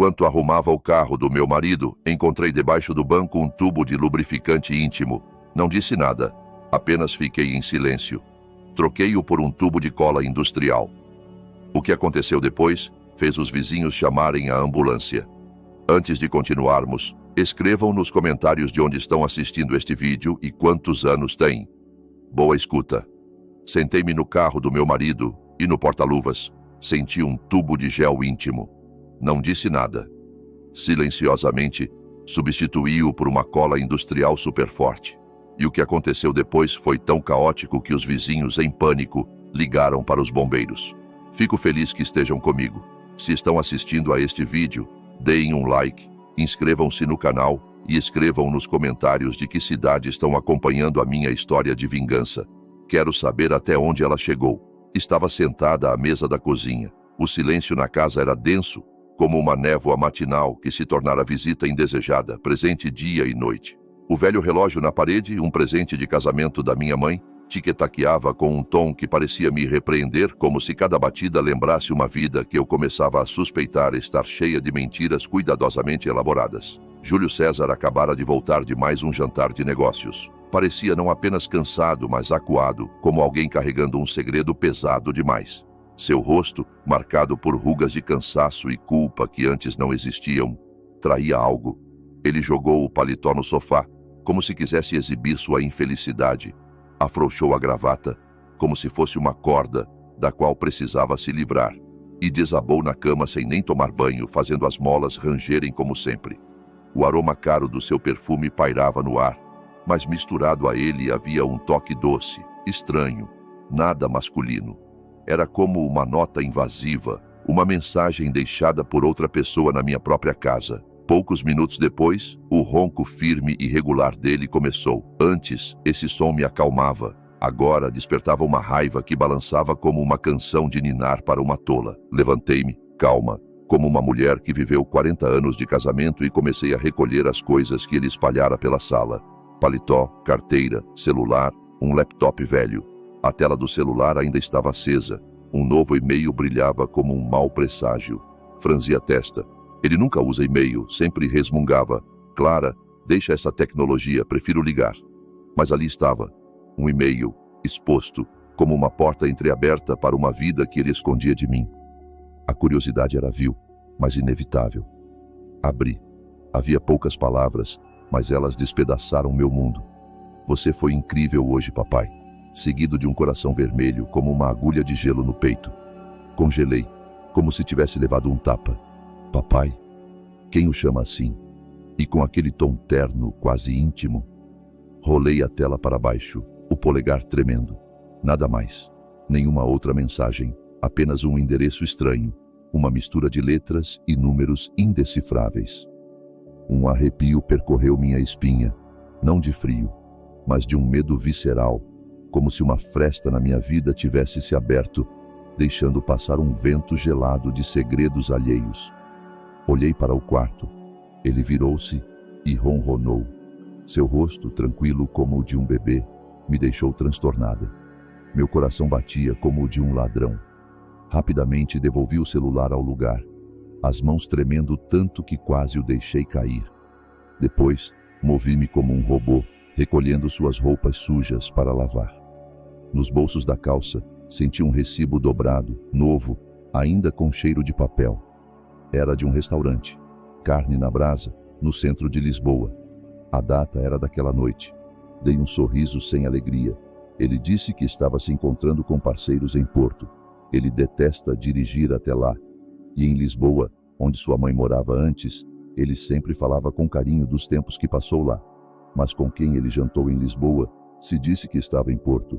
Enquanto arrumava o carro do meu marido, encontrei debaixo do banco um tubo de lubrificante íntimo. Não disse nada, apenas fiquei em silêncio. Troquei-o por um tubo de cola industrial. O que aconteceu depois fez os vizinhos chamarem a ambulância. Antes de continuarmos, escrevam nos comentários de onde estão assistindo este vídeo e quantos anos têm. Boa escuta. Sentei-me no carro do meu marido e no porta-luvas senti um tubo de gel íntimo. Não disse nada. Silenciosamente, substituí-o por uma cola industrial super forte. E o que aconteceu depois foi tão caótico que os vizinhos, em pânico, ligaram para os bombeiros. Fico feliz que estejam comigo. Se estão assistindo a este vídeo, deem um like, inscrevam-se no canal e escrevam nos comentários de que cidade estão acompanhando a minha história de vingança. Quero saber até onde ela chegou. Estava sentada à mesa da cozinha. O silêncio na casa era denso, como uma névoa matinal que se tornara visita indesejada, presente dia e noite. O velho relógio na parede, um presente de casamento da minha mãe, tiquetaqueava com um tom que parecia me repreender, como se cada batida lembrasse uma vida que eu começava a suspeitar estar cheia de mentiras cuidadosamente elaboradas. Júlio César acabara de voltar de mais um jantar de negócios. Parecia não apenas cansado, mas acuado, como alguém carregando um segredo pesado demais. Seu rosto, marcado por rugas de cansaço e culpa que antes não existiam, traía algo. Ele jogou o paletó no sofá, como se quisesse exibir sua infelicidade. Afrouxou a gravata, como se fosse uma corda da qual precisava se livrar, e desabou na cama sem nem tomar banho, fazendo as molas rangerem como sempre. O aroma caro do seu perfume pairava no ar, mas misturado a ele havia um toque doce, estranho, nada masculino. Era como uma nota invasiva, uma mensagem deixada por outra pessoa na minha própria casa. Poucos minutos depois, o ronco firme e regular dele começou. Antes, esse som me acalmava. Agora, despertava uma raiva que balançava como uma canção de ninar para uma tola. Levantei-me, calma, como uma mulher que viveu 40 anos de casamento, e comecei a recolher as coisas que ele espalhara pela sala. Paletó, carteira, celular, um laptop velho. A tela do celular ainda estava acesa. Um novo e-mail brilhava como um mau presságio. Franzi a testa. Ele nunca usa e-mail, sempre resmungava. Clara, deixa essa tecnologia, prefiro ligar. Mas ali estava, um e-mail, exposto, como uma porta entreaberta para uma vida que ele escondia de mim. A curiosidade era vil, mas inevitável. Abri. Havia poucas palavras, mas elas despedaçaram meu mundo. Você foi incrível hoje, papai. Seguido de um coração vermelho, como uma agulha de gelo no peito. Congelei, como se tivesse levado um tapa. Papai? Quem o chama assim? E com aquele tom terno, quase íntimo. Rolei a tela para baixo, o polegar tremendo. Nada mais. Nenhuma outra mensagem. Apenas um endereço estranho. Uma mistura de letras e números indecifráveis. Um arrepio percorreu minha espinha. Não de frio, mas de um medo visceral. Como se uma fresta na minha vida tivesse se aberto, deixando passar um vento gelado de segredos alheios. Olhei para o quarto. Ele virou-se e ronronou. Seu rosto, tranquilo como o de um bebê, me deixou transtornada. Meu coração batia como o de um ladrão. Rapidamente devolvi o celular ao lugar, as mãos tremendo tanto que quase o deixei cair. Depois, movi-me como um robô, recolhendo suas roupas sujas para lavar. Nos bolsos da calça, senti um recibo dobrado, novo, ainda com cheiro de papel. Era de um restaurante, carne na brasa, no centro de Lisboa. A data era daquela noite. Dei um sorriso sem alegria. Ele disse que estava se encontrando com parceiros em Porto. Ele detesta dirigir até lá. E em Lisboa, onde sua mãe morava antes, ele sempre falava com carinho dos tempos que passou lá. Mas com quem ele jantou em Lisboa, se disse que estava em Porto.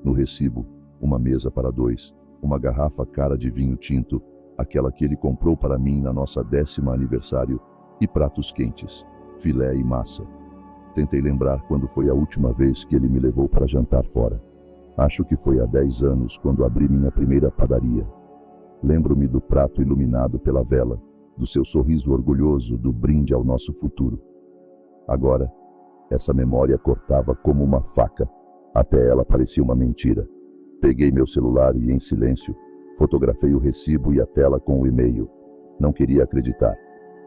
No recibo, uma mesa para 2, uma garrafa cara de vinho tinto, aquela que ele comprou para mim na nossa 10º aniversário, e pratos quentes, filé e massa. Tentei lembrar quando foi a última vez que ele me levou para jantar fora. Acho que foi há 10 anos, quando abri minha primeira padaria. Lembro-me do prato iluminado pela vela, do seu sorriso orgulhoso, do brinde ao nosso futuro. Agora, essa memória cortava como uma faca. Até ela parecia uma mentira. Peguei meu celular e, em silêncio, fotografei o recibo e a tela com o e-mail. Não queria acreditar.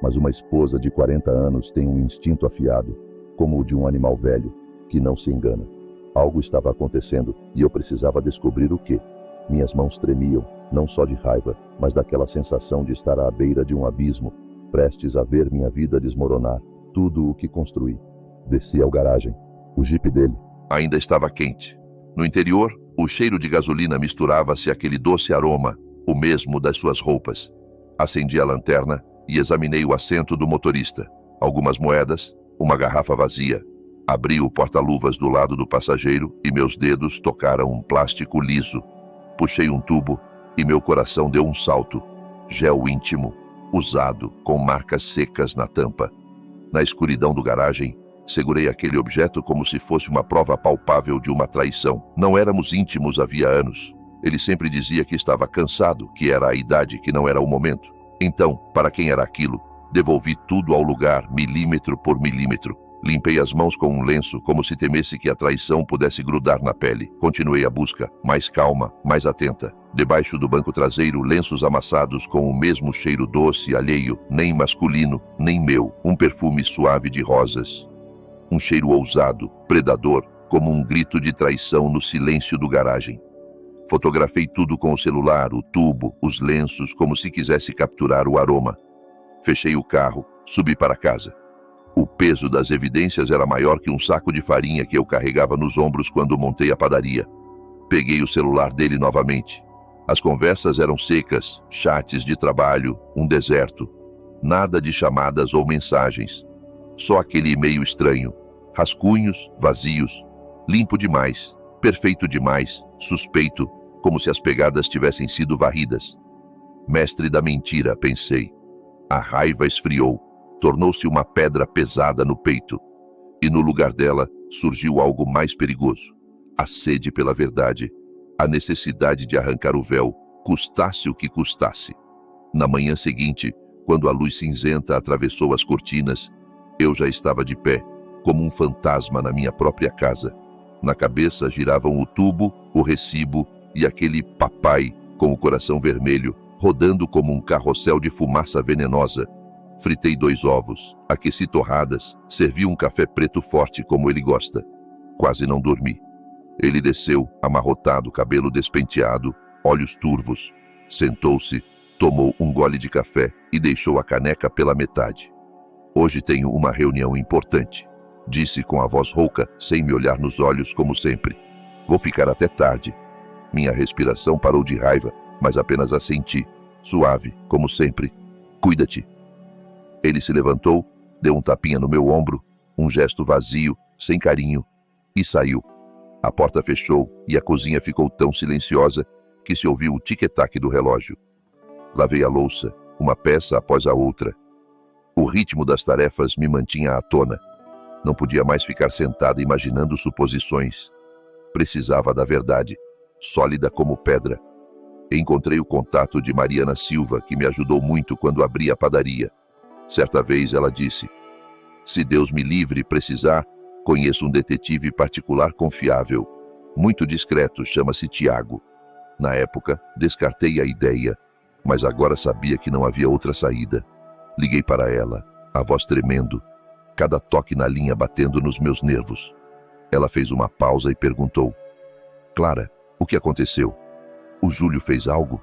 Mas uma esposa de 40 anos tem um instinto afiado, como o de um animal velho, que não se engana. Algo estava acontecendo e eu precisava descobrir o quê. Minhas mãos tremiam, não só de raiva, mas daquela sensação de estar à beira de um abismo, prestes a ver minha vida desmoronar, tudo o que construí. Desci ao garagem. O jipe dele ainda estava quente. No interior, o cheiro de gasolina misturava-se àquele doce aroma, o mesmo das suas roupas. Acendi a lanterna e examinei o assento do motorista. Algumas moedas, uma garrafa vazia. Abri o porta-luvas do lado do passageiro e meus dedos tocaram um plástico liso. Puxei um tubo e meu coração deu um salto. Gel íntimo, usado, com marcas secas na tampa. Na escuridão do garagem, segurei aquele objeto como se fosse uma prova palpável de uma traição. Não éramos íntimos havia anos. Ele sempre dizia que estava cansado, que era a idade, que não era o momento. Então, para quem era aquilo? Devolvi tudo ao lugar, milímetro por milímetro. Limpei as mãos com um lenço, como se temesse que a traição pudesse grudar na pele. Continuei a busca, mais calma, mais atenta. Debaixo do banco traseiro, lenços amassados com o mesmo cheiro doce, alheio, nem masculino, nem meu. Um perfume suave de rosas. Um cheiro ousado, predador, como um grito de traição no silêncio do garagem. Fotografei tudo com o celular, o tubo, os lenços, como se quisesse capturar o aroma. Fechei o carro, subi para casa. O peso das evidências era maior que um saco de farinha que eu carregava nos ombros quando montei a padaria. Peguei o celular dele novamente. As conversas eram secas, chats de trabalho, um deserto. Nada de chamadas ou mensagens. Só aquele e-mail estranho. Rascunhos, vazios. Limpo demais, perfeito demais, suspeito, como se as pegadas tivessem sido varridas. Mestre da mentira, pensei. A raiva esfriou. Tornou-se uma pedra pesada no peito. E no lugar dela surgiu algo mais perigoso. A sede pela verdade. A necessidade de arrancar o véu, custasse o que custasse. Na manhã seguinte, quando a luz cinzenta atravessou as cortinas, eu já estava de pé, como um fantasma na minha própria casa. Na cabeça giravam o tubo, o recibo e aquele papai com o coração vermelho, rodando como um carrossel de fumaça venenosa. Fritei 2 ovos, aqueci torradas, servi um café preto forte como ele gosta. Quase não dormi. Ele desceu, amarrotado, cabelo despenteado, olhos turvos. Sentou-se, tomou um gole de café e deixou a caneca pela metade. Hoje tenho uma reunião importante, disse com a voz rouca, sem me olhar nos olhos como sempre. Vou ficar até tarde. Minha respiração parou de raiva, mas apenas assenti, suave, como sempre. Cuida-te. Ele se levantou, deu um tapinha no meu ombro, um gesto vazio, sem carinho, e saiu. A porta fechou e a cozinha ficou tão silenciosa que se ouviu o tic-tac do relógio. Lavei a louça, uma peça após a outra. O ritmo das tarefas me mantinha à tona. Não podia mais ficar sentada imaginando suposições. Precisava da verdade, sólida como pedra. Encontrei o contato de Mariana Silva, que me ajudou muito quando abri a padaria. Certa vez ela disse: se Deus me livre e precisar, conheço um detetive particular confiável, muito discreto, chama-se Tiago. Na época, descartei a ideia, mas agora sabia que não havia outra saída. Liguei para ela, a voz tremendo, cada toque na linha batendo nos meus nervos. Ela fez uma pausa e perguntou: Clara, o que aconteceu? O Júlio fez algo?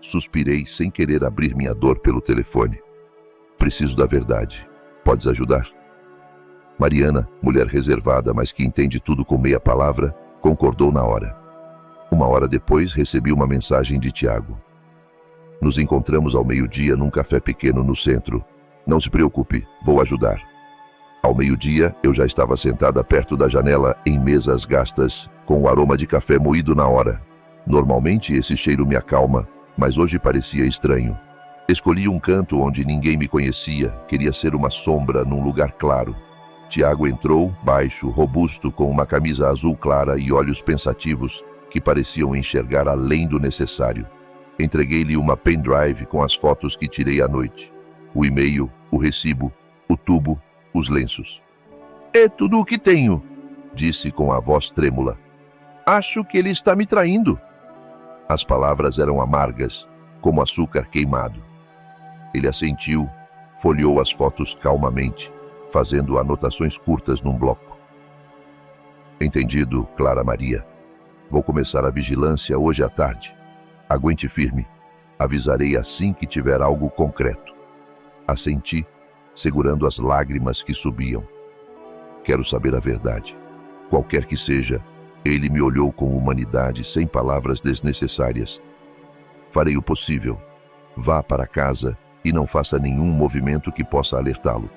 Suspirei sem querer abrir minha dor pelo telefone. Preciso da verdade. Podes ajudar? Mariana, mulher reservada, mas que entende tudo com meia palavra, concordou na hora. 1 hora depois, recebi uma mensagem de Tiago. Nos encontramos ao meio-dia num café pequeno no centro. Não se preocupe, vou ajudar. Ao meio-dia, eu já estava sentada perto da janela em mesas gastas, com o aroma de café moído na hora. Normalmente esse cheiro me acalma, mas hoje parecia estranho. Escolhi um canto onde ninguém me conhecia, queria ser uma sombra num lugar claro. Tiago entrou, baixo, robusto, com uma camisa azul clara e olhos pensativos que pareciam enxergar além do necessário. Entreguei-lhe uma pendrive com as fotos que tirei à noite. O e-mail, o recibo, o tubo, os lenços. É tudo o que tenho, disse com a voz trêmula. Acho que ele está me traindo. As palavras eram amargas, como açúcar queimado. Ele assentiu, Folheou as fotos calmamente, fazendo anotações curtas num bloco. Entendido, Clara Maria. Vou começar a vigilância hoje à tarde. Aguente firme. Avisarei assim que tiver algo concreto. Assenti, segurando as lágrimas que subiam. Quero saber a verdade. Qualquer que seja, ele me olhou com humanidade, sem palavras desnecessárias. Farei o possível. Vá para casa e não faça nenhum movimento que possa alertá-lo.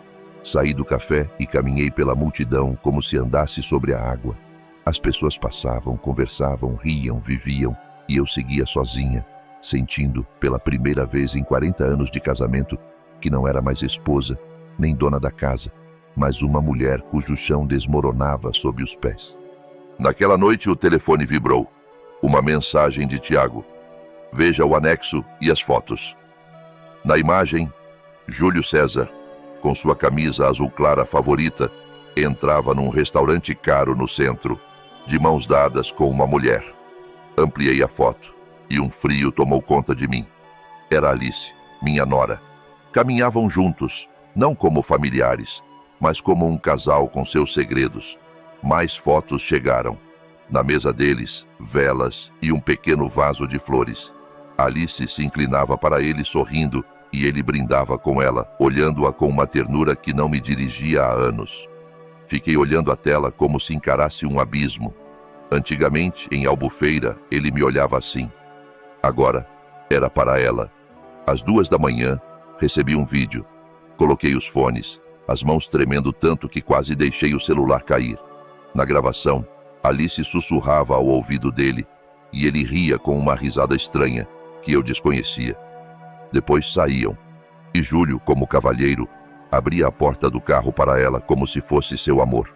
Saí do café e caminhei pela multidão como se andasse sobre a água. As pessoas passavam, conversavam, riam, viviam, e eu seguia sozinha, sentindo, pela primeira vez em 40 anos de casamento, que não era mais esposa, nem dona da casa, mas uma mulher cujo chão desmoronava sob os pés. Naquela noite o telefone vibrou. Uma mensagem de Tiago. Veja o anexo e as fotos. Na imagem, Júlio César, com sua camisa azul clara favorita, entrava num restaurante caro no centro, de mãos dadas com uma mulher. Ampliei a foto e um frio tomou conta de mim. Era Alice, minha nora. Caminhavam juntos, não como familiares, mas como um casal com seus segredos. Mais fotos chegaram. Na mesa deles, velas e um pequeno vaso de flores. Alice se inclinava para ele sorrindo e ele brindava com ela, olhando-a com uma ternura que não me dirigia há anos. Fiquei olhando a tela como se encarasse um abismo. Antigamente, em Albufeira, ele me olhava assim. Agora, era para ela. Às 2 da manhã, recebi um vídeo. Coloquei os fones, as mãos tremendo tanto que quase deixei o celular cair. Na gravação, Alice sussurrava ao ouvido dele e ele ria com uma risada estranha que eu desconhecia. Depois saíam, e Júlio, como cavalheiro, abria a porta do carro para ela como se fosse seu amor.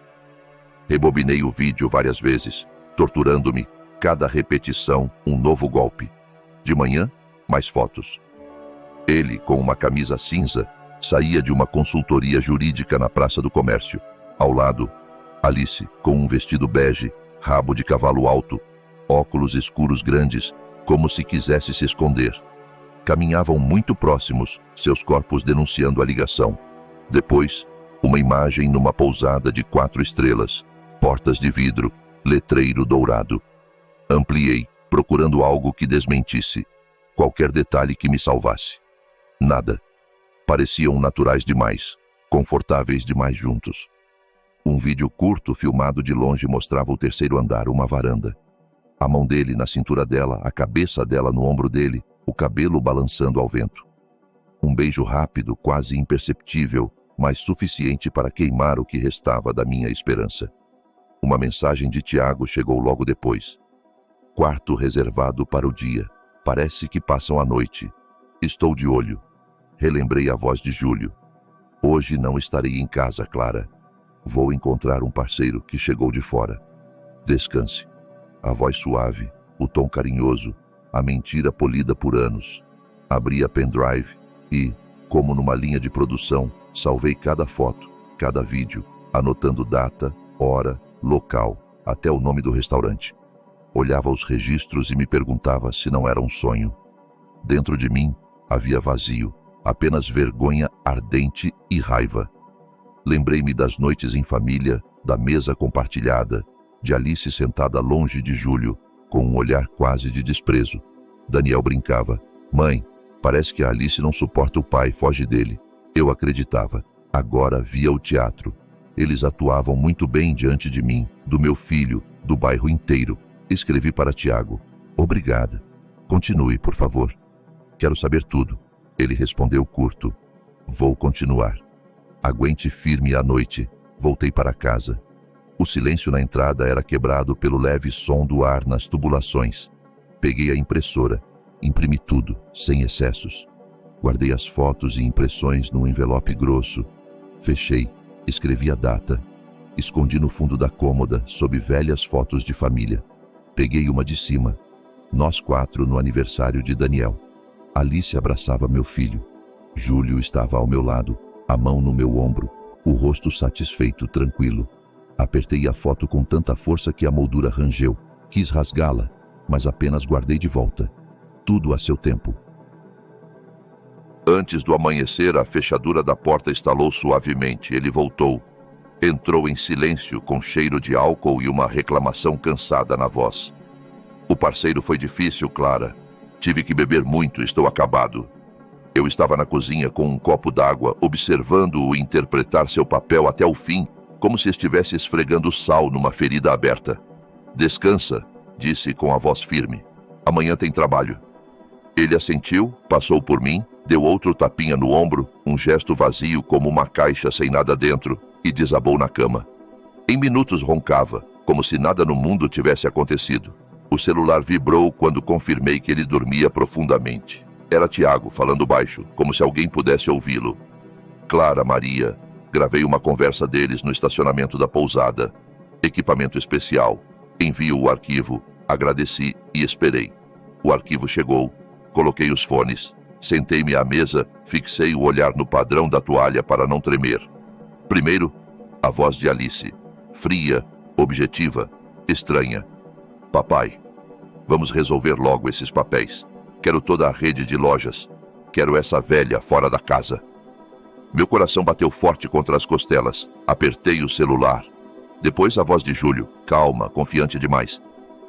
Rebobinei o vídeo várias vezes, torturando-me, cada repetição um novo golpe. De manhã, mais fotos. Ele, com uma camisa cinza, saía de uma consultoria jurídica na Praça do Comércio. Ao lado, Alice, com um vestido bege, rabo de cavalo alto, óculos escuros grandes, como se quisesse se esconder. Caminhavam muito próximos, seus corpos denunciando a ligação. Depois, uma imagem numa pousada de 4 estrelas, portas de vidro, letreiro dourado. Ampliei, procurando algo que desmentisse, qualquer detalhe que me salvasse. Nada. Pareciam naturais demais, confortáveis demais juntos. Um vídeo curto filmado de longe mostrava o 3º andar, uma varanda. A mão dele na cintura dela, a cabeça dela no ombro dele, o cabelo balançando ao vento. Um beijo rápido, quase imperceptível, mas suficiente para queimar o que restava da minha esperança. Uma mensagem de Tiago chegou logo depois. Quarto reservado para o dia. Parece que passam a noite. Estou de olho. Relembrei a voz de Júlio. Hoje não estarei em casa, Clara. Vou encontrar um parceiro que chegou de fora. Descanse. A voz suave, o tom carinhoso, a mentira polida por anos. Abri a pendrive e, como numa linha de produção, salvei cada foto, cada vídeo, anotando data, hora, local, até o nome do restaurante. Olhava os registros e me perguntava se não era um sonho. Dentro de mim havia vazio, apenas vergonha ardente e raiva. Lembrei-me das noites em família, da mesa compartilhada, de Alice sentada longe de Júlio, com um olhar quase de desprezo. Daniel brincava. Mãe, parece que a Alice não suporta o pai, foge dele. Eu acreditava. Agora via o teatro. Eles atuavam muito bem diante de mim, do meu filho, do bairro inteiro. Escrevi para Tiago. Obrigada. Continue, por favor. Quero saber tudo. Ele respondeu curto. Vou continuar. Aguente firme à noite. Voltei para casa. O silêncio na entrada era quebrado pelo leve som do ar nas tubulações. Peguei a impressora. Imprimi tudo, sem excessos. Guardei as fotos e impressões num envelope grosso. Fechei. Escrevi a data. Escondi no fundo da cômoda, sob velhas fotos de família. Peguei uma de cima. Nós 4 no aniversário de Daniel. Alice abraçava meu filho. Júlio estava ao meu lado, a mão no meu ombro, o rosto satisfeito, tranquilo. Apertei a foto com tanta força que a moldura rangeu. Quis rasgá-la, mas apenas guardei de volta. Tudo a seu tempo. Antes do amanhecer, a fechadura da porta estalou suavemente. Ele voltou. Entrou em silêncio, com cheiro de álcool e uma reclamação cansada na voz. O parceiro foi difícil, Clara. Tive que beber muito, estou acabado. Eu estava na cozinha com um copo d'água, observando-o interpretar seu papel até o fim, como se estivesse esfregando sal numa ferida aberta. Descansa, disse com a voz firme. Amanhã tem trabalho. Ele assentiu, passou por mim, deu outro tapinha no ombro, um gesto vazio como uma caixa sem nada dentro, e desabou na cama. Em minutos roncava, como se nada no mundo tivesse acontecido. O celular vibrou quando confirmei que ele dormia profundamente. Era Tiago, falando baixo, como se alguém pudesse ouvi-lo. Clara, Maria. Gravei uma conversa deles no estacionamento da pousada. Equipamento especial. Envio o arquivo. Agradeci e esperei. O arquivo chegou. Coloquei os fones. Sentei-me à mesa, fixei o olhar no padrão da toalha para não tremer. Primeiro, a voz de Alice. Fria, objetiva, estranha. Papai, vamos resolver logo esses papéis. Quero toda a rede de lojas. Quero essa velha fora da casa. Meu coração bateu forte contra as costelas. Apertei o celular. Depois a voz de Júlio, calma, confiante demais.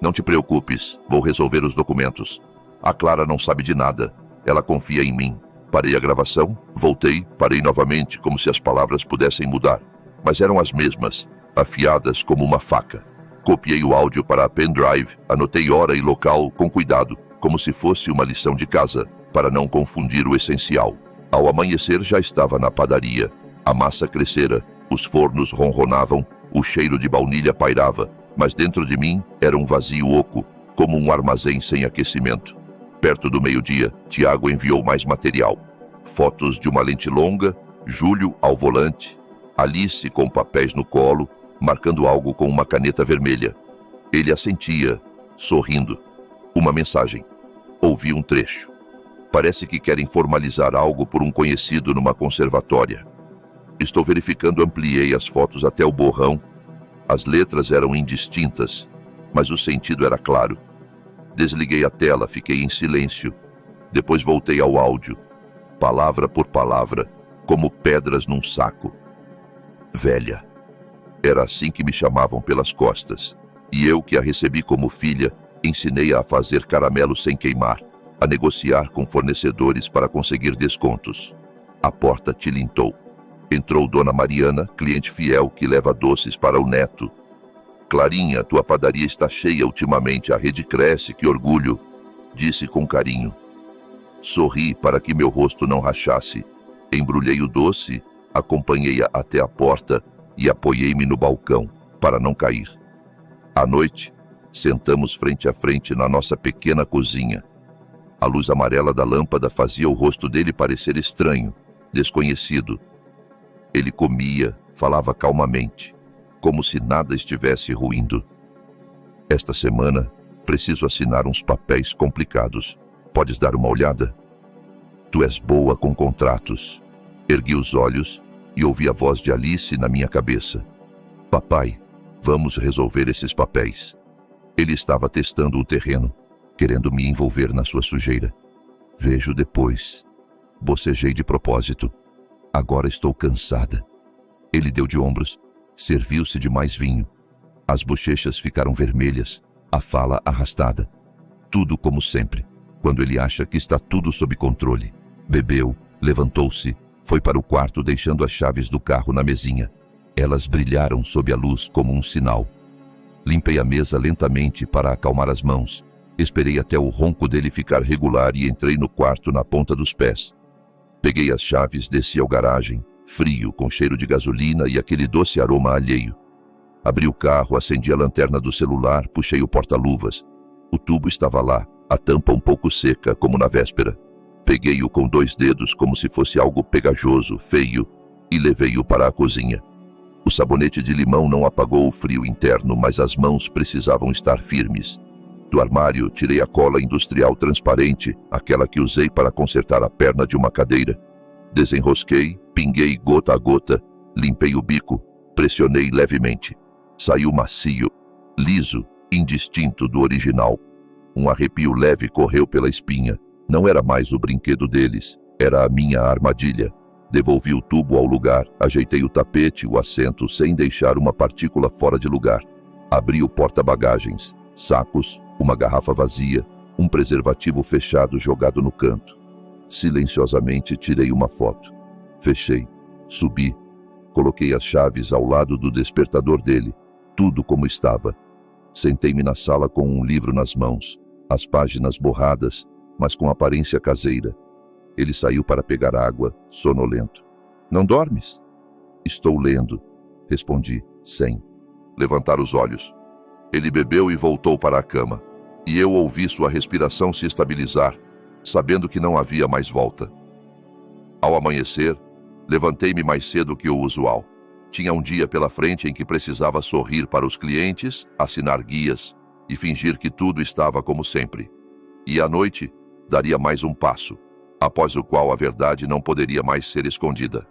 Não te preocupes, vou resolver os documentos. A Clara não sabe de nada. Ela confia em mim. Parei a gravação, voltei, parei novamente, como se as palavras pudessem mudar. Mas eram as mesmas, afiadas como uma faca. Copiei o áudio para a pendrive, anotei hora e local com cuidado, como se fosse uma lição de casa, para não confundir o essencial. Ao amanhecer já estava na padaria. A massa crescera, os fornos ronronavam, o cheiro de baunilha pairava, mas dentro de mim era um vazio oco, como um armazém sem aquecimento. Perto do meio-dia, Tiago enviou mais material. Fotos de uma lente longa, Júlio ao volante, Alice com papéis no colo, marcando algo com uma caneta vermelha. Ele assentia, sorrindo. Uma mensagem. Ouvi um trecho. Parece que querem formalizar algo por um conhecido numa conservatória. Estou verificando, ampliei as fotos até o borrão. As letras eram indistintas, mas o sentido era claro. Desliguei a tela, fiquei em silêncio. Depois voltei ao áudio. Palavra por palavra, como pedras num saco. Velha. Era assim que me chamavam pelas costas. E eu, que a recebi como filha, ensinei-a a fazer caramelo sem queimar, a negociar com fornecedores para conseguir descontos. A porta tilintou. Entrou Dona Mariana, cliente fiel que leva doces para o neto. Clarinha, tua padaria está cheia ultimamente, a rede cresce, que orgulho, disse com carinho. Sorri para que meu rosto não rachasse. Embrulhei o doce, acompanhei-a até a porta e apoiei-me no balcão, para não cair. À noite, sentamos frente a frente na nossa pequena cozinha. A luz amarela da lâmpada fazia o rosto dele parecer estranho, desconhecido. Ele comia, falava calmamente, como se nada estivesse ruindo. Esta semana, preciso assinar uns papéis complicados. Podes dar uma olhada? Tu és boa com contratos. Ergui os olhos e ouvi a voz de Alice na minha cabeça. Papai, vamos resolver esses papéis. Ele estava testando o terreno, querendo me envolver na sua sujeira. Vejo depois. Bocejei de propósito. Agora estou cansada. Ele deu de ombros, serviu-se de mais vinho. As bochechas ficaram vermelhas, a fala arrastada. Tudo como sempre, quando ele acha que está tudo sob controle. Bebeu, levantou-se, foi para o quarto deixando as chaves do carro na mesinha. Elas brilharam sob a luz como um sinal. Limpei a mesa lentamente para acalmar as mãos. Esperei até o ronco dele ficar regular e entrei no quarto na ponta dos pés. Peguei as chaves, desci ao garagem, frio, com cheiro de gasolina e aquele doce aroma alheio. Abri o carro, acendi a lanterna do celular, puxei o porta-luvas. O tubo estava lá, a tampa um pouco seca, como na véspera. Peguei-o com 2 dedos, como se fosse algo pegajoso, feio, e levei-o para a cozinha. O sabonete de limão não apagou o frio interno, mas as mãos precisavam estar firmes. Do armário, tirei a cola industrial transparente, aquela que usei para consertar a perna de uma cadeira. Desenrosquei, pinguei gota a gota, limpei o bico, pressionei levemente. Saiu macio, liso, indistinto do original. Um arrepio leve correu pela espinha. Não era mais o brinquedo deles, Era a minha armadilha. Devolvi o tubo ao lugar, ajeitei o tapete, o assento, sem deixar uma partícula fora de lugar. Abri o porta-bagagens, sacos, uma garrafa vazia, um preservativo fechado jogado no canto. Silenciosamente tirei uma foto. Fechei, subi, coloquei as chaves ao lado do despertador dele, tudo como estava. Sentei-me na sala com um livro nas mãos, as páginas borradas, mas com aparência caseira. Ele saiu para pegar água, sonolento. Não dormes? Estou lendo, respondi, sem levantar os olhos. Ele bebeu e voltou para a cama, e eu ouvi sua respiração se estabilizar, sabendo que não havia mais volta. Ao amanhecer, levantei-me mais cedo que o usual. Tinha um dia pela frente em que precisava sorrir para os clientes, assinar guias e fingir que tudo estava como sempre. E à noite, daria mais um passo, após o qual a verdade não poderia mais ser escondida.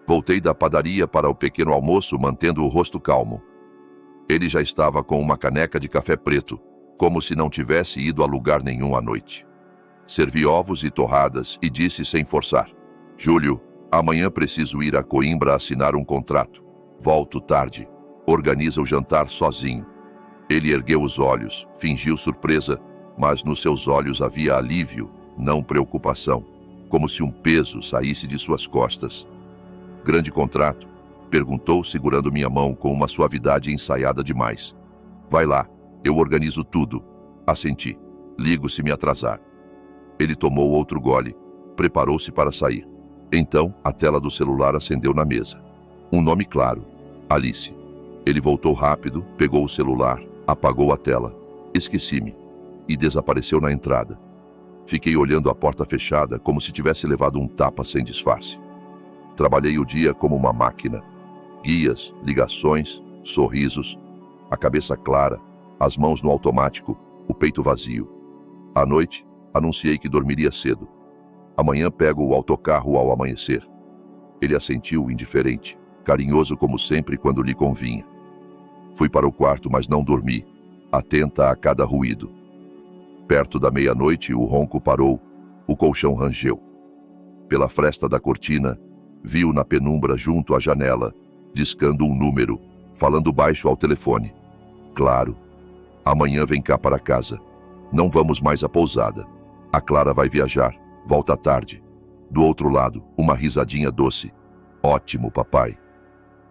Voltei da padaria para o pequeno almoço, mantendo o rosto calmo. Ele já estava com uma caneca de café preto, como se não tivesse ido a lugar nenhum à noite. Servi ovos e torradas e disse sem forçar: Júlio, amanhã preciso ir a Coimbra assinar um contrato. Volto tarde. Organiza o jantar sozinho. Ele ergueu os olhos, fingiu surpresa, mas nos seus olhos havia alívio, não preocupação, como se um peso saísse de suas costas. Grande contrato? Perguntou, segurando minha mão com uma suavidade ensaiada demais. Vai lá, eu organizo tudo. Assenti. Ligo se me atrasar. Ele tomou outro gole, preparou-se para sair. Então, a tela do celular acendeu na mesa. Um nome claro: Alice. Ele voltou rápido, pegou o celular, apagou a tela. Esqueci-me. E desapareceu na entrada. Fiquei olhando a porta fechada como se tivesse levado um tapa sem disfarce. Trabalhei o dia como uma máquina. Guias, ligações, sorrisos, a cabeça clara, as mãos no automático, o peito vazio. À noite, anunciei que dormiria cedo. Amanhã pego o autocarro ao amanhecer. Ele assentiu indiferente, carinhoso como sempre quando lhe convinha. Fui para o quarto, mas não dormi, atenta a cada ruído. Perto da meia-noite, o ronco parou, o colchão rangeu. Pela fresta da cortina, viu na penumbra junto à janela, discando um número, falando baixo ao telefone. Claro. Amanhã vem cá para casa. Não vamos mais à pousada. A Clara vai viajar, volta à tarde. Do outro lado, uma risadinha doce. Ótimo, papai.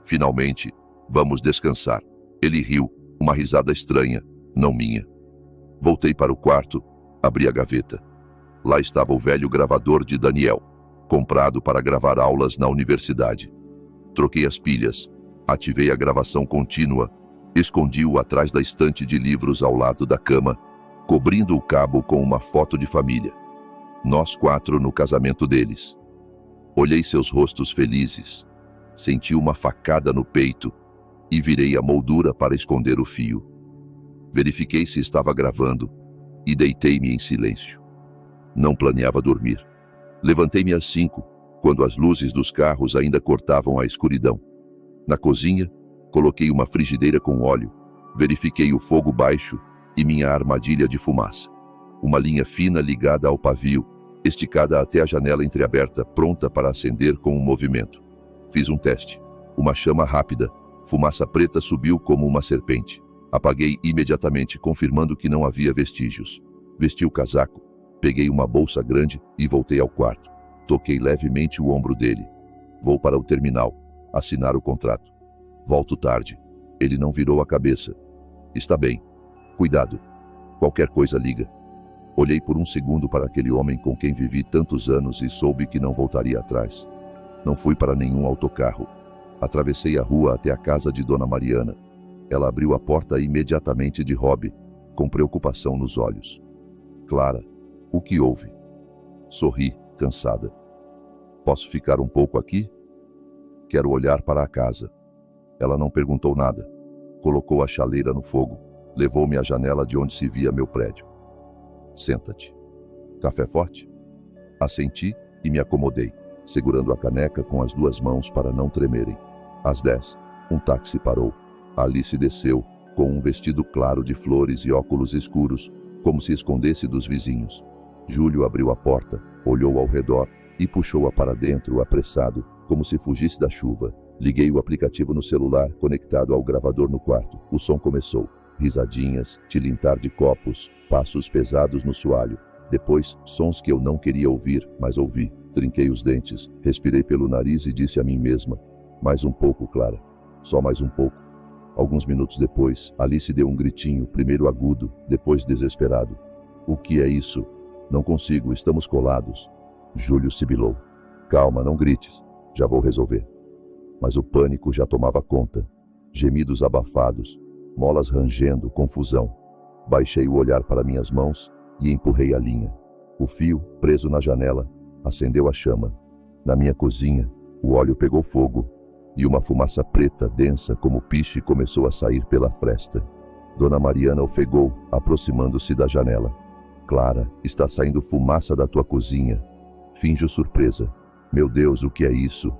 Finalmente, vamos descansar. Ele riu, uma risada estranha, não minha. Voltei para o quarto, abri a gaveta. Lá estava o velho gravador de Daniel, comprado para gravar aulas na universidade. Troquei as pilhas, ativei a gravação contínua, escondi-o atrás da estante de livros ao lado da cama, cobrindo o cabo com uma foto de família. Nós 4 no casamento deles. Olhei seus rostos felizes, senti uma facada no peito e virei a moldura para esconder o fio. Verifiquei se estava gravando e deitei-me em silêncio. Não planeava dormir. Levantei-me às 5, quando as luzes dos carros ainda cortavam a escuridão. Na cozinha, coloquei uma frigideira com óleo, verifiquei o fogo baixo e minha armadilha de fumaça. Uma linha fina ligada ao pavio, esticada até a janela entreaberta, pronta para acender com um movimento. Fiz um teste. Uma chama rápida, fumaça preta subiu como uma serpente. Apaguei imediatamente, confirmando que não havia vestígios. Vesti o casaco, peguei uma bolsa grande e voltei ao quarto. Toquei levemente o ombro dele. Vou para o terminal, assinar o contrato. Volto tarde. Ele não virou a cabeça. Está bem. Cuidado. Qualquer coisa liga. Olhei por um segundo para aquele homem com quem vivi tantos anos e soube que não voltaria atrás. Não fui para nenhum autocarro. Atravessei a rua até a casa de Dona Mariana. Ela abriu a porta imediatamente de Rob, com preocupação nos olhos. Clara, o que houve? Sorri, cansada. Posso ficar um pouco aqui? Quero olhar para a casa. Ela não perguntou nada. Colocou a chaleira no fogo. Levou-me à janela de onde se via meu prédio. Senta-te. Café forte? Assenti e me acomodei, segurando a caneca com as 2 mãos para não tremerem. Às 10, um táxi parou. Alice desceu, com um vestido claro de flores e óculos escuros, como se escondesse dos vizinhos. Júlio abriu a porta, olhou ao redor e puxou-a para dentro, apressado, como se fugisse da chuva. Liguei o aplicativo no celular, conectado ao gravador no quarto. O som começou. Risadinhas, tilintar de copos, passos pesados no soalho. Depois, sons que eu não queria ouvir, mas ouvi. Trinquei os dentes, respirei pelo nariz e disse a mim mesma: mais um pouco, Clara. Só mais um pouco. Alguns minutos depois, Alice deu um gritinho, primeiro agudo, depois desesperado. O que é isso? Não consigo, estamos colados. Júlio sibilou. Calma, não grites. Já vou resolver. Mas o pânico já tomava conta. Gemidos abafados, molas rangendo, confusão. Baixei o olhar para minhas mãos e empurrei a linha. O fio, preso na janela, acendeu a chama. Na minha cozinha, o óleo pegou fogo e uma fumaça preta, densa como piche, começou a sair pela fresta. Dona Mariana ofegou, aproximando-se da janela. Clara, está saindo fumaça da tua cozinha. Finjo surpresa. Meu Deus, o que é isso?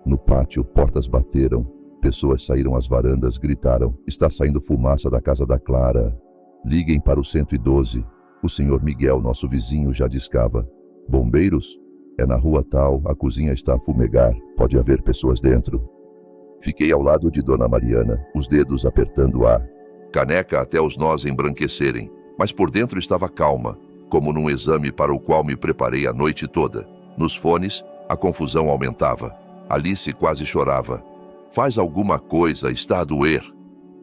No pátio, portas bateram. Pessoas saíram às varandas, gritaram. Está saindo fumaça da casa da Clara. Liguem para o 112. O senhor Miguel, nosso vizinho, já discava. Bombeiros? É na rua tal, a cozinha está a fumegar. Pode haver pessoas dentro. Fiquei ao lado de Dona Mariana, os dedos apertando a caneca até os nós embranquecerem, mas por dentro estava calma, como num exame para o qual me preparei a noite toda. Nos fones, a confusão aumentava. Alice quase chorava. Faz alguma coisa, está a doer.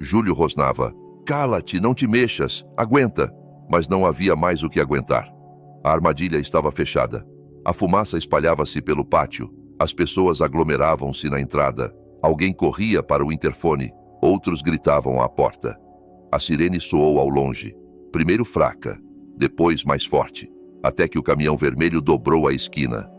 Júlio rosnava. Cala-te, não te mexas, aguenta. Mas não havia mais o que aguentar. A armadilha estava fechada. A fumaça espalhava-se pelo pátio. As pessoas aglomeravam-se na entrada. Alguém corria para o interfone. Outros gritavam à porta. A sirene soou ao longe. Primeiro fraca, depois mais forte, até que o caminhão vermelho dobrou a esquina.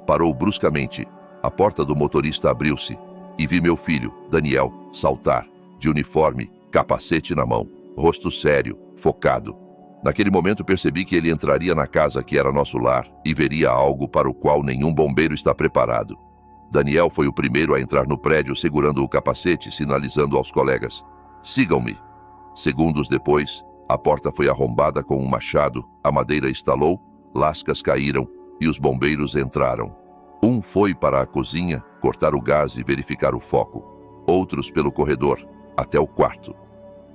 Parou bruscamente. A porta do motorista abriu-se e vi meu filho, Daniel, saltar, de uniforme, capacete na mão, rosto sério, focado. Naquele momento percebi que ele entraria na casa que era nosso lar e veria algo para o qual nenhum bombeiro está preparado. Daniel foi o primeiro a entrar no prédio segurando o capacete, sinalizando aos colegas. Sigam-me. Segundos depois, a porta foi arrombada com um machado, a madeira estalou, lascas caíram e os bombeiros entraram. Um foi para a cozinha, cortar o gás e verificar o foco. Outros pelo corredor, até o quarto.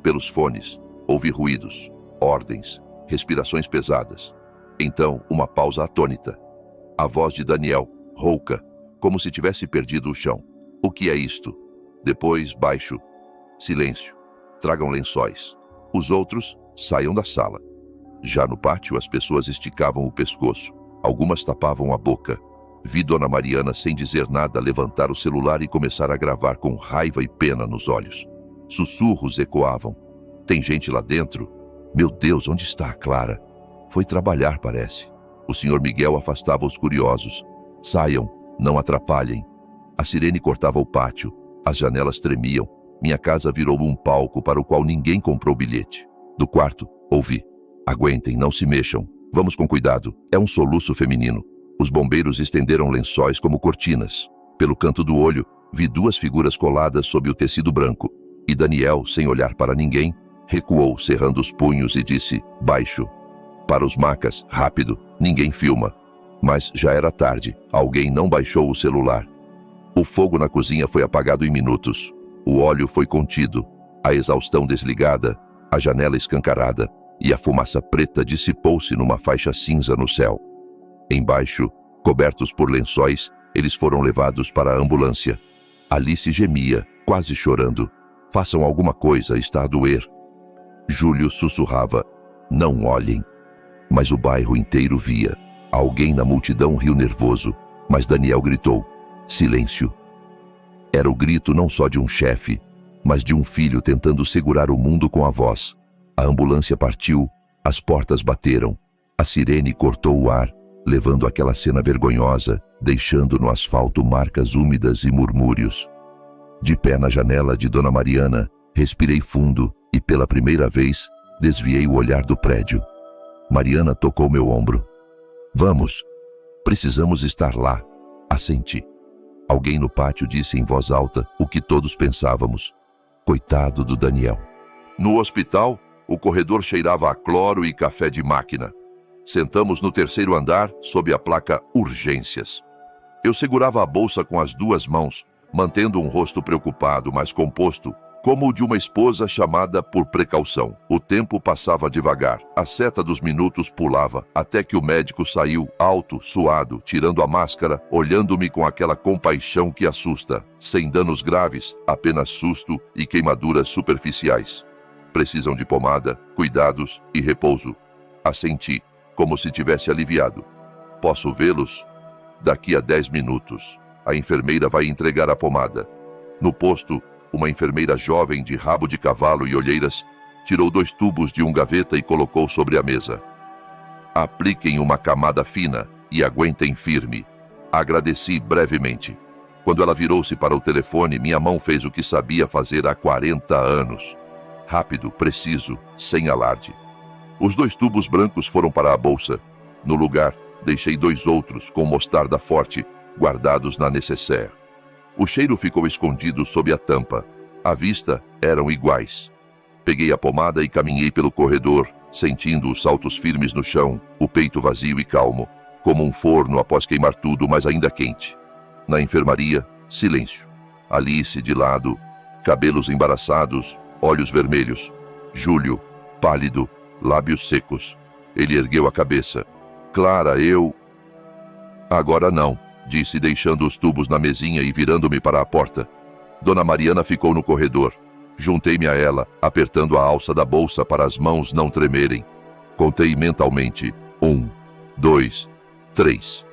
Pelos fones, ouvi ruídos, ordens, respirações pesadas. Então, uma pausa atônita. A voz de Daniel, rouca, como se tivesse perdido o chão. O que é isto? Depois, baixo. Silêncio. Tragam lençóis. Os outros, saiam da sala. Já no pátio, as pessoas esticavam o pescoço. Algumas tapavam a boca. Vi Dona Mariana, sem dizer nada, levantar o celular e começar a gravar com raiva e pena nos olhos. Sussurros ecoavam. Tem gente lá dentro? Meu Deus, onde está a Clara? Foi trabalhar, parece. O senhor Miguel afastava os curiosos. Saiam, não atrapalhem. A sirene cortava o pátio. As janelas tremiam. Minha casa virou um palco para o qual ninguém comprou bilhete. Do quarto, ouvi. Aguentem, não se mexam. Vamos com cuidado. É um soluço feminino. Os bombeiros estenderam lençóis como cortinas. Pelo canto do olho, vi duas figuras coladas sob o tecido branco. E Daniel, sem olhar para ninguém, recuou, cerrando os punhos e disse, baixo. Para os macas, rápido, ninguém filma. Mas já era tarde, alguém não baixou o celular. O fogo na cozinha foi apagado em minutos. O óleo foi contido, a exaustão desligada, a janela escancarada e a fumaça preta dissipou-se numa faixa cinza no céu. Embaixo, cobertos por lençóis, eles foram levados para a ambulância. Alice gemia, quase chorando. Façam alguma coisa, está a doer. Júlio sussurrava, não olhem. Mas o bairro inteiro via. Alguém na multidão riu nervoso, mas Daniel gritou, silêncio. Era o grito não só de um chefe, mas de um filho tentando segurar o mundo com a voz. A ambulância partiu, as portas bateram, a sirene cortou o ar, levando aquela cena vergonhosa, deixando no asfalto marcas úmidas e murmúrios. De pé na janela de Dona Mariana, respirei fundo e, pela primeira vez, desviei o olhar do prédio. Mariana tocou meu ombro. Vamos, precisamos estar lá, assenti. Alguém no pátio disse em voz alta o que todos pensávamos. Coitado do Daniel. No hospital, o corredor cheirava a cloro e café de máquina. Sentamos no terceiro andar, sob a placa Urgências. Eu segurava a bolsa com as duas mãos, mantendo um rosto preocupado, mas composto, como o de uma esposa chamada por precaução. O tempo passava devagar. A seta dos minutos pulava, até que o médico saiu, alto, suado, tirando a máscara, olhando-me com aquela compaixão que assusta. Sem danos graves, apenas susto e queimaduras superficiais. Precisam de pomada, cuidados e repouso. Assenti, como se tivesse aliviado. Posso vê-los? Daqui a 10 minutos. A enfermeira vai entregar a pomada. No posto, uma enfermeira jovem de rabo de cavalo e olheiras tirou 2 tubos de um gaveta e colocou sobre a mesa. Apliquem uma camada fina e aguentem firme. Agradeci brevemente. Quando ela virou-se para o telefone, minha mão fez o que sabia fazer há 40 anos. Rápido, preciso, sem alarde. Os 2 tubos brancos foram para a bolsa. No lugar, deixei 2 outros com mostarda forte, guardados na nécessaire. O cheiro ficou escondido sob a tampa. À vista, eram iguais. Peguei a pomada e caminhei pelo corredor, sentindo os saltos firmes no chão, o peito vazio e calmo, como um forno após queimar tudo, mas ainda quente. Na enfermaria, silêncio. Alice de lado, cabelos embaraçados, olhos vermelhos. Júlio, pálido, lábios secos. Ele ergueu a cabeça. Clara, eu... Agora não, disse, deixando os tubos na mesinha e virando-me para a porta. Dona Mariana ficou no corredor. Juntei-me a ela, apertando a alça da bolsa para as mãos não tremerem. Contei mentalmente. 1, 2, 3.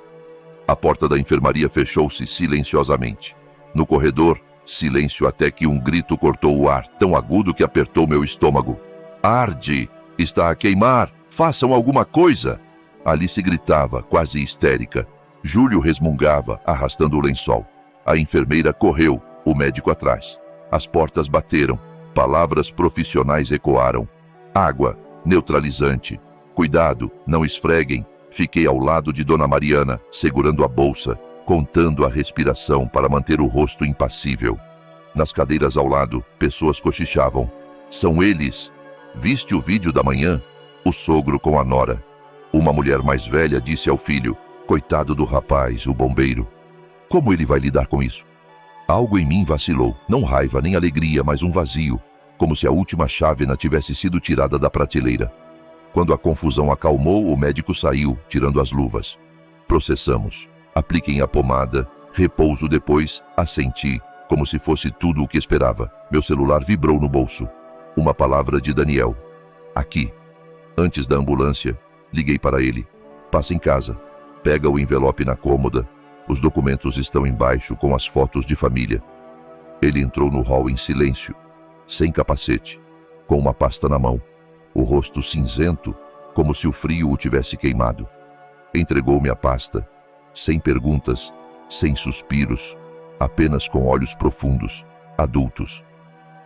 A porta da enfermaria fechou-se silenciosamente. No corredor, silêncio até que um grito cortou o ar, tão agudo que apertou meu estômago. Arde! Está a queimar! Façam alguma coisa! Alice gritava, quase histérica. Júlio resmungava, arrastando o lençol. A enfermeira correu, o médico atrás. As portas bateram. Palavras profissionais ecoaram. Água, neutralizante. Cuidado, não esfreguem. Fiquei ao lado de Dona Mariana, segurando a bolsa, contando a respiração para manter o rosto impassível. Nas cadeiras ao lado, pessoas cochichavam. São eles. Viste o vídeo da manhã? O sogro com a nora. Uma mulher mais velha disse ao filho: coitado do rapaz, o bombeiro. Como ele vai lidar com isso? Algo em mim vacilou, não raiva nem alegria, mas um vazio, como se a última chávena tivesse sido tirada da prateleira. Quando a confusão acalmou, o médico saiu, tirando as luvas. Processamos. Apliquem a pomada. Repouso depois. Assenti, como se fosse tudo o que esperava. Meu celular vibrou no bolso. Uma palavra de Daniel. Aqui. Antes da ambulância, liguei para ele. Passa em casa. Pega o envelope na cômoda. Os documentos estão embaixo com as fotos de família. Ele entrou no hall em silêncio, sem capacete, com uma pasta na mão, o rosto cinzento, como se o frio o tivesse queimado. Entregou-me a pasta, sem perguntas, sem suspiros, apenas com olhos profundos, adultos.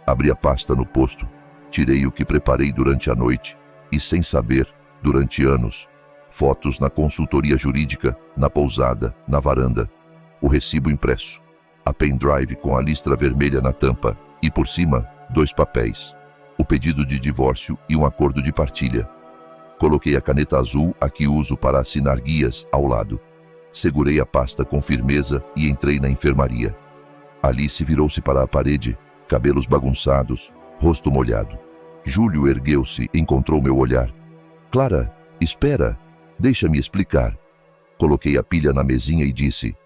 Abri a pasta no posto, tirei o que preparei durante a noite e, sem saber, durante anos, fotos na consultoria jurídica, na pousada, na varanda, o recibo impresso, a pendrive com a listra vermelha na tampa e, por cima, 2 papéis, o pedido de divórcio e um acordo de partilha. Coloquei a caneta azul, a que uso para assinar guias, ao lado. Segurei a pasta com firmeza e entrei na enfermaria. Alice virou-se para a parede, cabelos bagunçados, rosto molhado. Júlio ergueu-se, encontrou meu olhar. Clara, espera! Deixa-me explicar. Coloquei a pilha na mesinha e disse: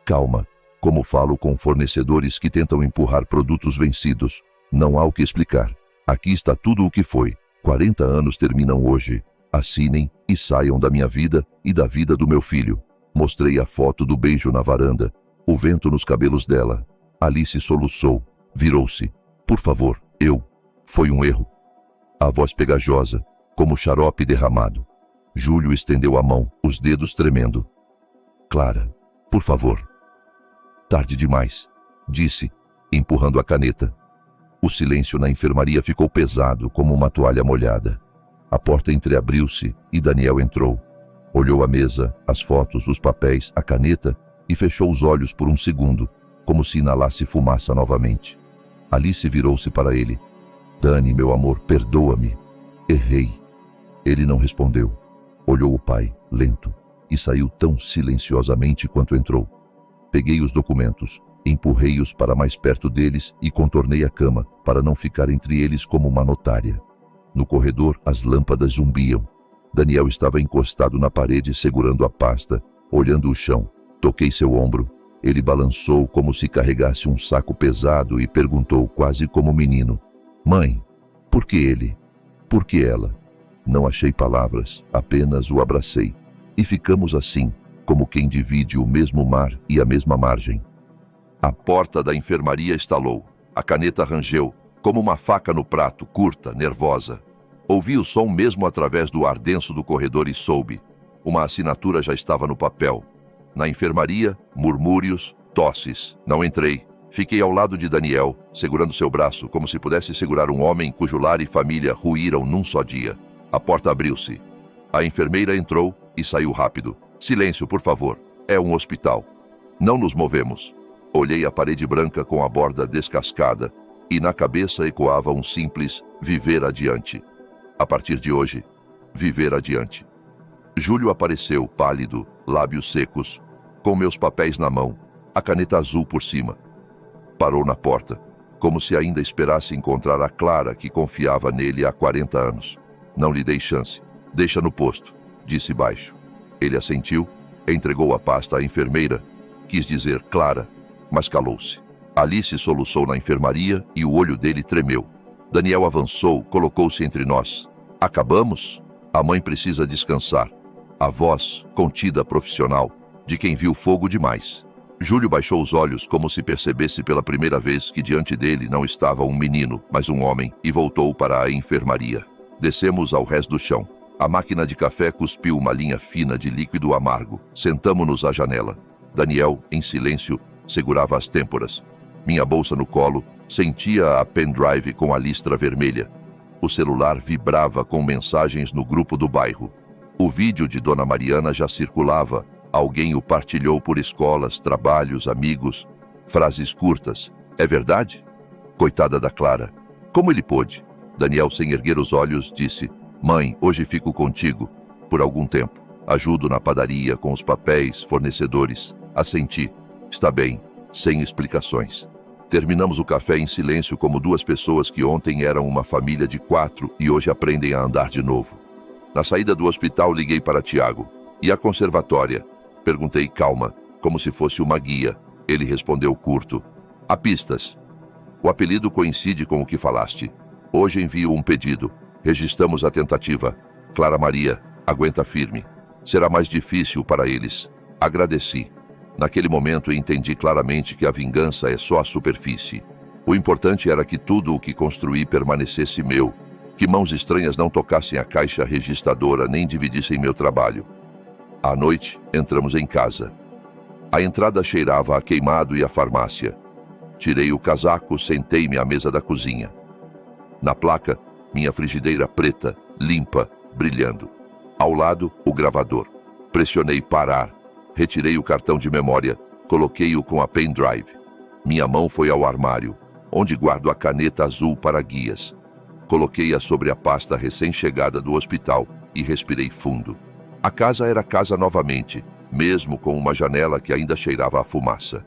calma, como falo com fornecedores que tentam empurrar produtos vencidos. Não há o que explicar. Aqui está tudo o que foi. 40 anos terminam hoje. Assinem e saiam da minha vida e da vida do meu filho. Mostrei a foto do beijo na varanda, o vento nos cabelos dela. Alice soluçou, virou-se. Por favor, Foi um erro. A voz pegajosa, como xarope derramado. Júlio estendeu a mão, os dedos tremendo. Clara, por favor. Tarde demais, disse, empurrando a caneta. O silêncio na enfermaria ficou pesado, como uma toalha molhada. A porta entreabriu-se e Daniel entrou. Olhou a mesa, as fotos, os papéis, a caneta e fechou os olhos por um segundo, como se inalasse fumaça novamente. Alice virou-se para ele. Dani, meu amor, perdoa-me. Errei. Ele não respondeu. Olhou o pai, lento, e saiu tão silenciosamente quanto entrou. Peguei os documentos, empurrei-os para mais perto deles e contornei a cama para não ficar entre eles como uma notária. No corredor, as lâmpadas zumbiam. Daniel estava encostado na parede segurando a pasta, olhando o chão. Toquei seu ombro. Ele balançou como se carregasse um saco pesado e perguntou quase como menino: "Mãe, por que ele? Por que ela?" Não achei palavras, apenas o abracei. E ficamos assim, como quem divide o mesmo mar e a mesma margem. A porta da enfermaria estalou. A caneta rangeu, como uma faca no prato, curta, nervosa. Ouvi o som mesmo através do ar denso do corredor e soube. Uma assinatura já estava no papel. Na enfermaria, murmúrios, tosses. Não entrei. Fiquei ao lado de Daniel, segurando seu braço, como se pudesse segurar um homem cujo lar e família ruíram num só dia. A porta abriu-se. A enfermeira entrou e saiu rápido. "Silêncio, por favor. É um hospital." Não nos movemos. Olhei a parede branca com a borda descascada e na cabeça ecoava um simples viver adiante. A partir de hoje, viver adiante. Júlio apareceu, pálido, lábios secos, com meus papéis na mão, a caneta azul por cima. Parou na porta, como se ainda esperasse encontrar a Clara que confiava nele há 40 anos. Não lhe dei chance. "Deixa no posto", disse baixo. Ele assentiu, entregou a pasta à enfermeira. Quis dizer Clara, mas calou-se. Alice soluçou na enfermaria e o olho dele tremeu. Daniel avançou, colocou-se entre nós. "Acabamos? A mãe precisa descansar." A voz, contida, profissional, de quem viu fogo demais. Júlio baixou os olhos como se percebesse pela primeira vez que diante dele não estava um menino, mas um homem, e voltou para a enfermaria. Descemos ao rés do chão. A máquina de café cuspiu uma linha fina de líquido amargo. Sentamo-nos à janela. Daniel, em silêncio, segurava as têmporas. Minha bolsa no colo, sentia a pendrive com a listra vermelha. O celular vibrava com mensagens no grupo do bairro. O vídeo de Dona Mariana já circulava. Alguém o partilhou por escolas, trabalhos, amigos. Frases curtas. "É verdade?" Coitada da Clara. Como ele pôde? Daniel, sem erguer os olhos, disse: "Mãe, hoje fico contigo, por algum tempo. Ajudo na padaria, com os papéis, fornecedores." Assenti. "Está bem", sem explicações. Terminamos o café em silêncio como duas pessoas que ontem eram uma família de 4 e hoje aprendem a andar de novo. Na saída do hospital liguei para Tiago. "E a conservatória?" Perguntei calma, como se fosse uma guia. Ele respondeu curto: "Há pistas." "O apelido coincide com o que falaste. Hoje envio um pedido. Registramos a tentativa. Clara Maria, aguenta firme. Será mais difícil para eles." Agradeci. Naquele momento entendi claramente que a vingança é só a superfície. O importante era que tudo o que construí permanecesse meu, que mãos estranhas não tocassem a caixa registradora nem dividissem meu trabalho. À noite, entramos em casa. A entrada cheirava a queimado e a farmácia. Tirei o casaco, sentei-me à mesa da cozinha. Na placa, minha frigideira preta, limpa, brilhando. Ao lado, o gravador. Pressionei parar. Retirei o cartão de memória, coloquei-o com a pendrive. Minha mão foi ao armário, onde guardo a caneta azul para guias. Coloquei-a sobre a pasta recém-chegada do hospital e respirei fundo. A casa era casa novamente, mesmo com uma janela que ainda cheirava a fumaça.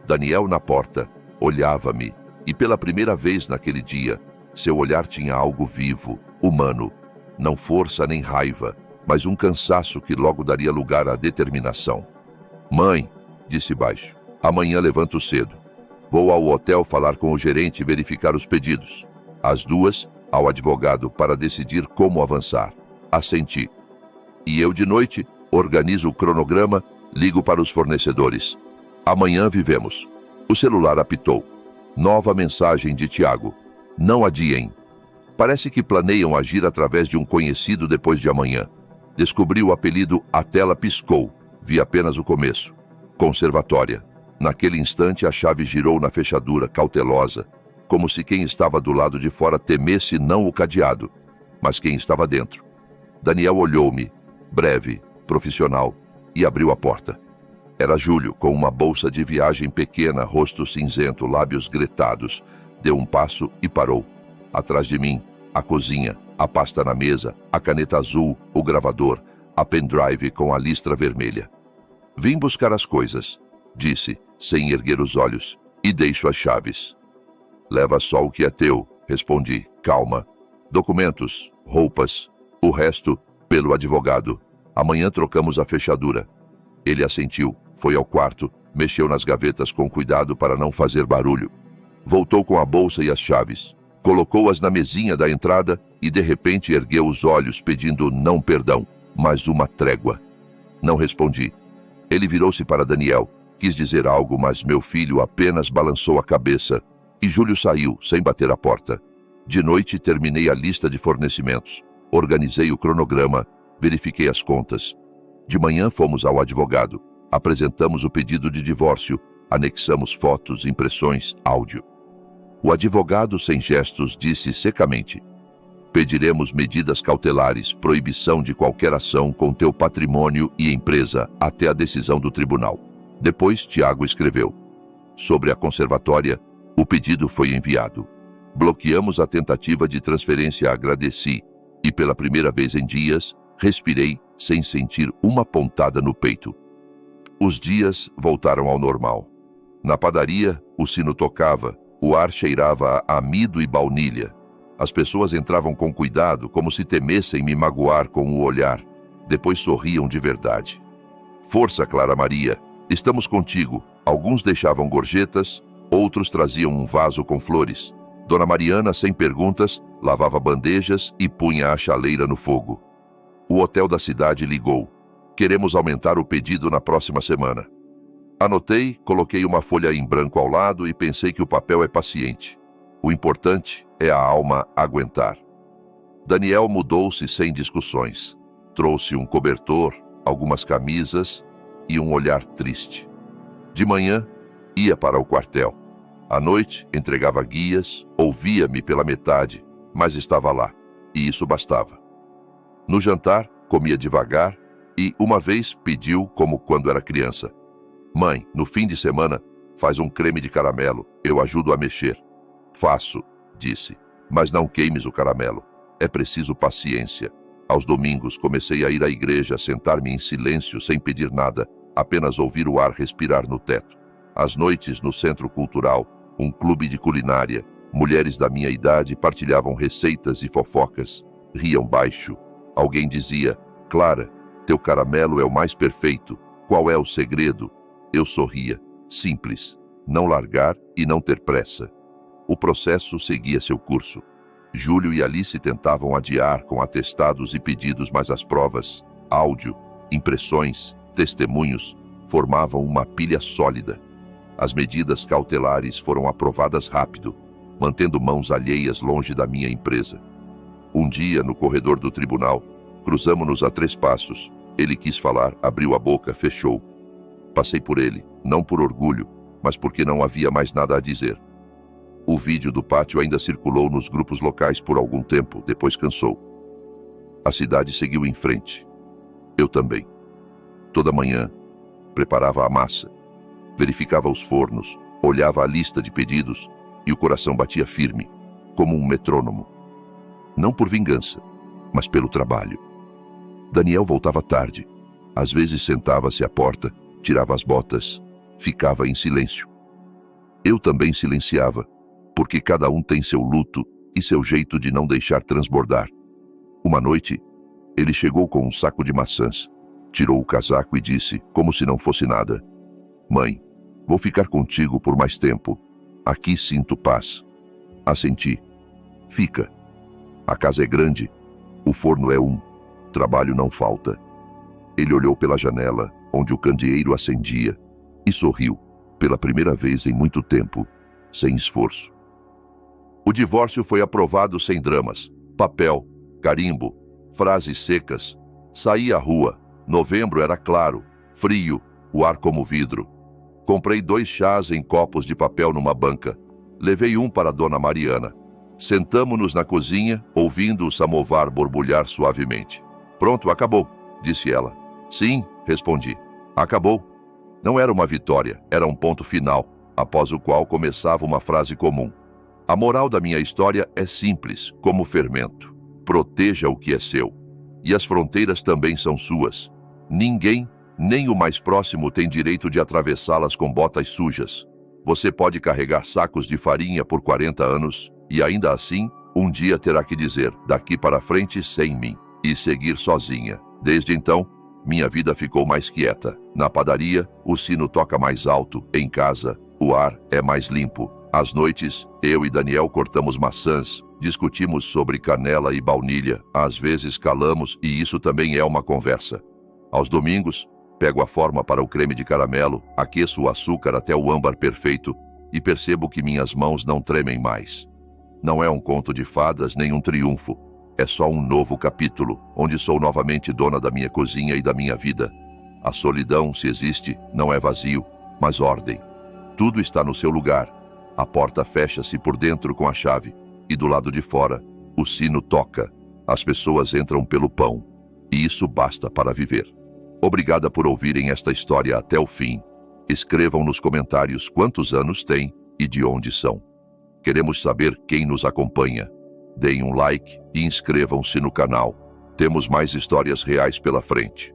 Daniel na porta, olhava-me, e pela primeira vez naquele dia, seu olhar tinha algo vivo, humano. Não força nem raiva, mas um cansaço que logo daria lugar à determinação. "Mãe", disse baixo, "amanhã levanto cedo. Vou ao hotel falar com o gerente e verificar os pedidos. Às 2, ao advogado para decidir como avançar." Assenti. "E eu de noite, organizo o cronograma, ligo para os fornecedores. Amanhã vivemos." O celular apitou. Nova mensagem de Tiago: "Não adiem. Parece que planeiam agir através de um conhecido depois de amanhã." Descobri o apelido, a tela piscou. Vi apenas o começo. Conservatória. Naquele instante a chave girou na fechadura, cautelosa, como se quem estava do lado de fora temesse não o cadeado, mas quem estava dentro. Daniel olhou-me, breve, profissional, e abriu a porta. Era Júlio, com uma bolsa de viagem pequena, rosto cinzento, lábios gretados. Deu um passo e parou. Atrás de mim, a cozinha, a pasta na mesa, a caneta azul, o gravador, a pendrive com a listra vermelha. "Vim buscar as coisas", disse, sem erguer os olhos, e deixo as chaves. Leva só o que é teu, respondi, calma. Documentos, roupas, o resto, pelo advogado. Amanhã trocamos a fechadura. Ele assentiu, foi ao quarto, mexeu nas gavetas com cuidado para não fazer barulho. Voltou com a bolsa e as chaves. Colocou-as na mesinha da entrada e de repente ergueu os olhos pedindo não perdão, mas uma trégua. Não respondi. Ele virou-se para Daniel, quis dizer algo, mas meu filho apenas balançou a cabeça e Júlio saiu, sem bater a porta. De noite terminei a lista de fornecimentos, organizei o cronograma, verifiquei as contas. De manhã fomos ao advogado, apresentamos o pedido de divórcio, anexamos fotos, impressões, áudio. O advogado, sem gestos, disse secamente: pediremos medidas cautelares, proibição de qualquer ação com teu patrimônio e empresa até a decisão do tribunal. Depois, Tiago escreveu. Sobre a conservatória, o pedido foi enviado. Bloqueamos a tentativa de transferência, agradeci, e pela primeira vez em dias, respirei sem sentir uma pontada no peito. Os dias voltaram ao normal. Na padaria, o sino tocava, o ar cheirava a amido e baunilha. As pessoas entravam com cuidado, como se temessem me magoar com o olhar. Depois sorriam de verdade. Força, Clara Maria, estamos contigo. Alguns deixavam gorjetas, outros traziam um vaso com flores. Dona Mariana, sem perguntas, lavava bandejas e punha a chaleira no fogo. O hotel da cidade ligou. Queremos aumentar o pedido na próxima semana. Anotei, coloquei uma folha em branco ao lado e pensei que o papel é paciente. O importante é a alma aguentar. Daniel mudou-se sem discussões. Trouxe um cobertor, algumas camisas e um olhar triste. De manhã, ia para o quartel. À noite, entregava guias, ouvia-me pela metade, mas estava lá, e isso bastava. No jantar, comia devagar e, uma vez, pediu como quando era criança. Mãe, no fim de semana, faz um creme de caramelo, eu ajudo a mexer. Faço, disse, mas não queimes o caramelo. É preciso paciência. Aos domingos, comecei a ir à igreja, sentar-me em silêncio, sem pedir nada, apenas ouvir o ar respirar no teto. Às noites, no Centro Cultural, um clube de culinária, mulheres da minha idade partilhavam receitas e fofocas, riam baixo. Alguém dizia, Clara, teu caramelo é o mais perfeito. Qual é o segredo? Eu sorria. Simples. Não largar e não ter pressa. O processo seguia seu curso. Júlio e Alice tentavam adiar com atestados e pedidos, mas as provas, áudio, impressões, testemunhos, formavam uma pilha sólida. As medidas cautelares foram aprovadas rápido, mantendo mãos alheias longe da minha empresa. Um dia, no corredor do tribunal, cruzamo-nos a 3 passos. Ele quis falar, abriu a boca, fechou. Passei por ele, não por orgulho, mas porque não havia mais nada a dizer. O vídeo do pátio ainda circulou nos grupos locais por algum tempo, depois cansou. A cidade seguiu em frente. Eu também. Toda manhã, preparava a massa, verificava os fornos, olhava a lista de pedidos e o coração batia firme, como um metrônomo. Não por vingança, mas pelo trabalho. Daniel voltava tarde. Às vezes sentava-se à porta, tirava as botas, ficava em silêncio. Eu também silenciava, porque cada um tem seu luto e seu jeito de não deixar transbordar. Uma noite, ele chegou com um saco de maçãs, tirou o casaco e disse, como se não fosse nada, Mãe, vou ficar contigo por mais tempo. Aqui sinto paz. Assenti. Fica. A casa é grande, o forno é trabalho não falta. Ele olhou pela janela, onde o candeeiro acendia, e sorriu, pela primeira vez em muito tempo, sem esforço. O divórcio foi aprovado sem dramas. Papel, carimbo, frases secas. Saí à rua. Novembro era claro, frio, o ar como vidro. Comprei 2 chás em copos de papel numa banca. Levei um para Dona Mariana. Sentamo-nos na cozinha, ouvindo o samovar borbulhar suavemente. Pronto, acabou, disse ela. Sim, respondi. Acabou. Não era uma vitória, era um ponto final, após o qual começava uma frase comum. A moral da minha história é simples, como fermento. Proteja o que é seu. E as fronteiras também são suas. Ninguém Nem o mais próximo tem direito de atravessá-las com botas sujas. Você pode carregar sacos de farinha por 40 anos e ainda assim, um dia terá que dizer, daqui para frente sem mim, e seguir sozinha. Desde então, minha vida ficou mais quieta. Na padaria, o sino toca mais alto. Em casa, o ar é mais limpo. Às noites, eu e Daniel cortamos maçãs, discutimos sobre canela e baunilha. Às vezes calamos e isso também é uma conversa. Aos domingos, pego a forma para o creme de caramelo, aqueço o açúcar até o âmbar perfeito e percebo que minhas mãos não tremem mais. Não é um conto de fadas nem um triunfo. É só um novo capítulo, onde sou novamente dona da minha cozinha e da minha vida. A solidão, se existe, não é vazio, mas ordem. Tudo está no seu lugar. A porta fecha-se por dentro com a chave, e do lado de fora, o sino toca. As pessoas entram pelo pão. E isso basta para viver. Obrigada por ouvirem esta história até o fim. Escrevam nos comentários quantos anos têm e de onde são. Queremos saber quem nos acompanha. Deem um like e inscrevam-se no canal. Temos mais histórias reais pela frente.